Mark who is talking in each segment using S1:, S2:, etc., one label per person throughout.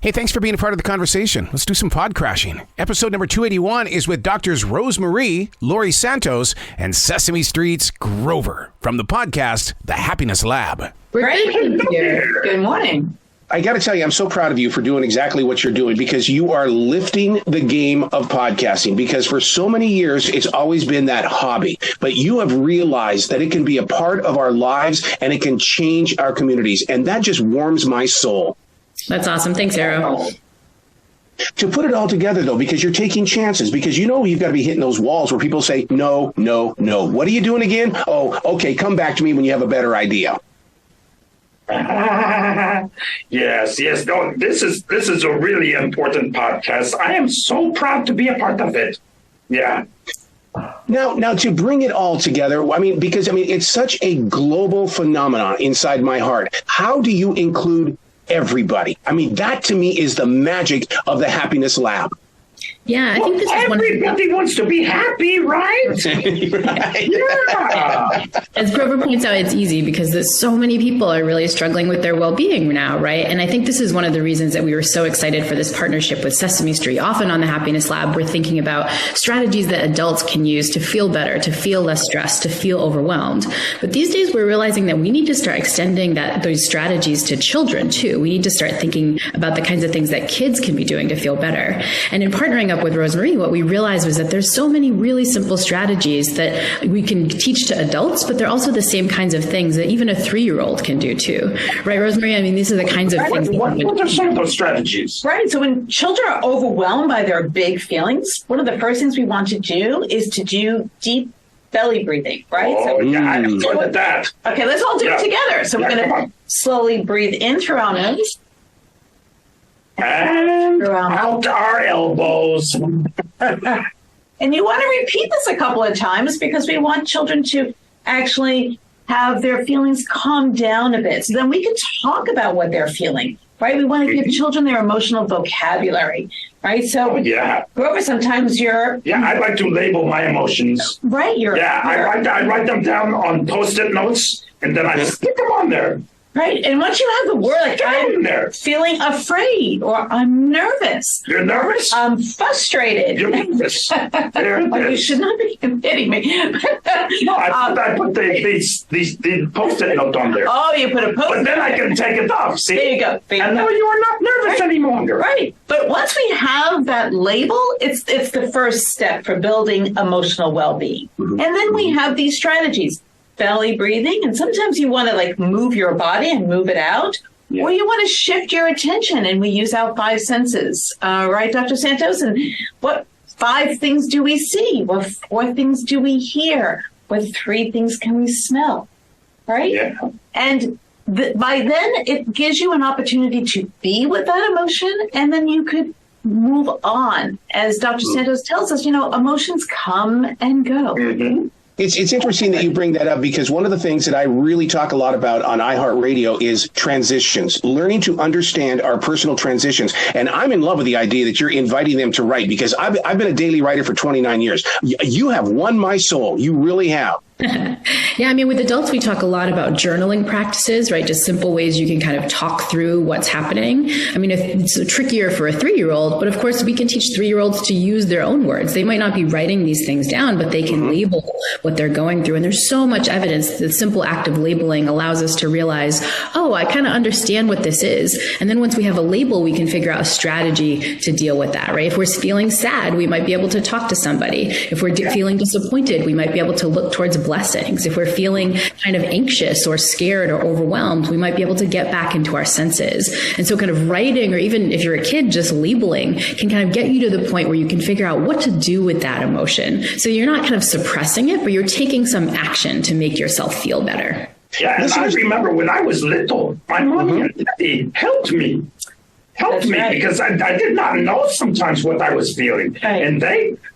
S1: Hey, thanks for being a part of the conversation. Let's do some pod crashing. Episode number 281 is with doctors RoseMarie, Laurie Santos, and Sesame Street's Grover from the podcast, The Happiness Lab.
S2: Great here. Good morning.
S3: I got to tell you, I'm so proud of you for doing exactly what you're doing, because you are lifting the game of podcasting, because for so many years, it's always been that hobby. But you have realized that it can be a part of our lives and it can change our communities. And that just warms my soul.
S4: That's awesome. Thanks, Arrow.
S3: To put it all together, though, because you're taking chances, because you know you've got to be hitting those walls where people say, no, no, no. What are you doing again? Oh, okay, come back to me when you have a better idea.
S5: Yes. No, this is a really important podcast. I am so proud to be a part of it. Yeah.
S3: Now, to bring it all together, because it's such a global phenomenon inside my heart. How do you include everybody? That to me is the magic of the Happiness Lab.
S4: Yeah, I think this is
S5: everybody wants to be happy, right?
S3: Right.
S5: Yeah.
S4: As Grover points out, it's easy because so many people are really struggling with their well-being now, right? And I think this is one of the reasons that we were so excited for this partnership with Sesame Street. Often on the Happiness Lab, we're thinking about strategies that adults can use to feel better, to feel less stressed, to feel overwhelmed. But these days, we're realizing that we need to start extending those strategies to children, too. We need to start thinking about the kinds of things that kids can be doing to feel better. And in partnering up with RoseMarie, what we realized was that there's so many really simple strategies that we can teach to adults, but they're also the same kinds of things that even a 3-year-old can do too. Right, RoseMarie? These are the kinds of things.
S5: What are some of those strategies?
S2: Right. So when children are overwhelmed by their big feelings, one of the first things we want to do is to do deep belly breathing, right?
S5: I'm good at that.
S2: Okay, let's all do it together. So we're going to slowly breathe in through our nose.
S5: And out our elbows.
S2: And you want to repeat this a couple of times because we want children to actually have their feelings calm down a bit. So then we can talk about what they're feeling, right? We want to give children their emotional vocabulary, right? So, Grover, sometimes you're...
S5: Yeah, I like to label my emotions.
S2: Right.
S5: I write them down on Post-it notes, and then I stick them on there.
S2: Right. And once you have the word, like, I'm feeling afraid, or I'm nervous.
S5: You're nervous?
S2: I'm frustrated.
S5: You're nervous.
S2: You should not be kidding me.
S5: No, I put the Post-it note on there.
S2: Oh, you put a Post-it.
S5: But then I can take it off. See?
S2: There you go.
S5: And now you are not nervous anymore.
S2: Right. But once we have that label, it's the first step for building emotional well-being. Mm-hmm. And then we have these strategies. Belly breathing, and sometimes you want to move your body and move it out, or you want to shift your attention, and we use our 5 senses, right, Dr. Santos? And what 5 things do we see? What 4 things do we hear? What 3 things can we smell, right? Yeah. And by then, it gives you an opportunity to be with that emotion, and then you could move on. As Dr. Santos tells us, emotions come and go.
S5: Mm-hmm.
S3: It's interesting that you bring that up, because one of the things that I really talk a lot about on iHeartRadio is transitions, learning to understand our personal transitions. And I'm in love with the idea that you're inviting them to write, because I've been a daily writer for 29 years. You have won my soul. You really have.
S4: Yeah, with adults, we talk a lot about journaling practices, right? Just simple ways you can kind of talk through what's happening. It's trickier for a 3-year-old, but of course we can teach 3-year-olds to use their own words. They might not be writing these things down, but they can label what they're going through. And there's so much evidence. The simple act of labeling allows us to realize, oh, I kind of understand what this is. And then once we have a label, we can figure out a strategy to deal with that, right? If we're feeling sad, we might be able to talk to somebody. If we're feeling disappointed, we might be able to look towards blessings. If we're feeling kind of anxious or scared or overwhelmed, we might be able to get back into our senses. And so kind of writing, or even if you're a kid, just labeling can kind of get you to the point where you can figure out what to do with that emotion. So you're not kind of suppressing it, but you're taking some action to make yourself feel better.
S5: Yeah, and I remember when I was little, my mom and daddy helped me. Because I did not know sometimes what I was feeling. Right. And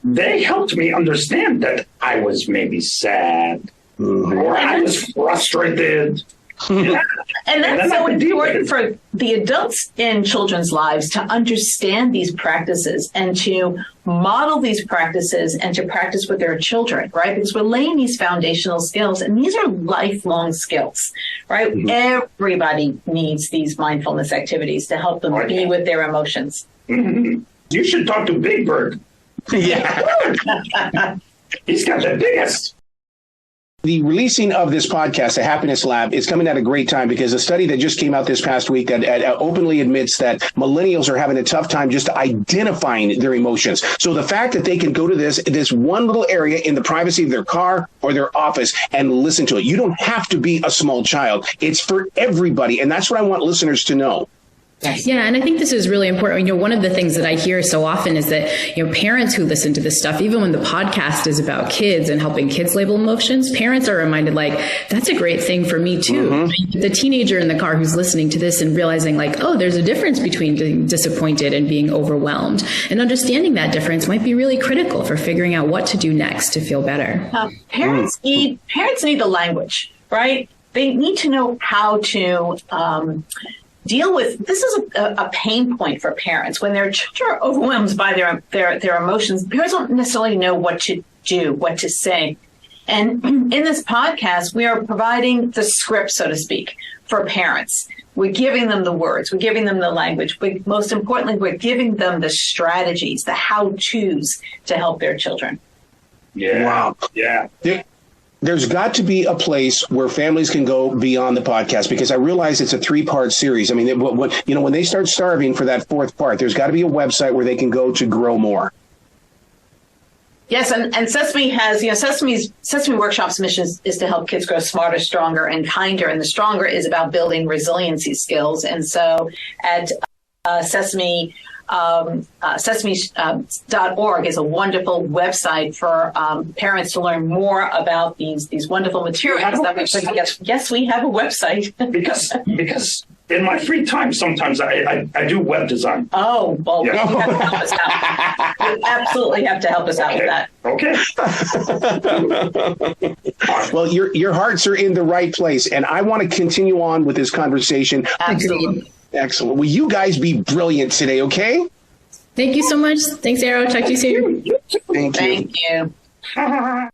S5: they helped me understand that I was maybe sad or I was frustrated. Yeah.
S2: And that's so important for the adults in children's lives to understand these practices and to model these practices and to practice with their children, right? Because we're laying these foundational skills, and these are lifelong skills, right? Mm-hmm. Everybody needs these mindfulness activities to help them be with their emotions.
S5: Mm-hmm. You should talk to Big Bird.
S3: Yeah.
S5: He's got the biggest.
S3: The releasing of this podcast, The Happiness Lab, is coming at a great time because a study that just came out this past week that openly admits that millennials are having a tough time just identifying their emotions. So the fact that they can go to this one little area in the privacy of their car or their office and listen to it. You don't have to be a small child. It's for everybody. And that's what I want listeners to know.
S4: Yeah, and I think this is really important. One of the things that I hear so often is that, parents who listen to this stuff, even when the podcast is about kids and helping kids label emotions, parents are reminded, that's a great thing for me too. Mm-hmm. The teenager in the car who's listening to this and realizing there's a difference between being disappointed and being overwhelmed. And understanding that difference might be really critical for figuring out what to do next to feel better.
S2: Parents need the language, right? They need to know how to deal with this. Is a pain point for parents when their children are overwhelmed by their emotions. Parents don't necessarily know what to do, what to say. And in this podcast, we are providing the script, so to speak, for parents. We're giving them the words. We're giving them the language. But most importantly, we're giving them the strategies, the how-tos to help their children.
S5: Yeah.
S3: Wow.
S5: Yeah.
S3: There's got to be a place where families can go beyond the podcast, because I realize it's a 3-part series. I mean, when they start starving for that 4th part, there's got to be a website where they can go to grow more.
S2: Yes, and Sesame has, Sesame Workshop's mission is to help kids grow smarter, stronger, and kinder. And the stronger is about building resiliency skills. And so at Sesame, Sesame.org is a wonderful website for parents to learn more about these wonderful materials that we put together. Yes, we have a website.
S5: because in my free time, sometimes I do web design.
S2: Oh, well, you have to help us out. You absolutely have to help us out with that.
S5: Okay.
S3: Well, your hearts are in the right place, and I want to continue on with this conversation.
S2: Absolutely.
S3: Excellent. Will you guys be brilliant today, okay?
S4: Thank you so much. Thanks, Arrow. Talk to you soon.
S3: Thank you.
S2: Thank you.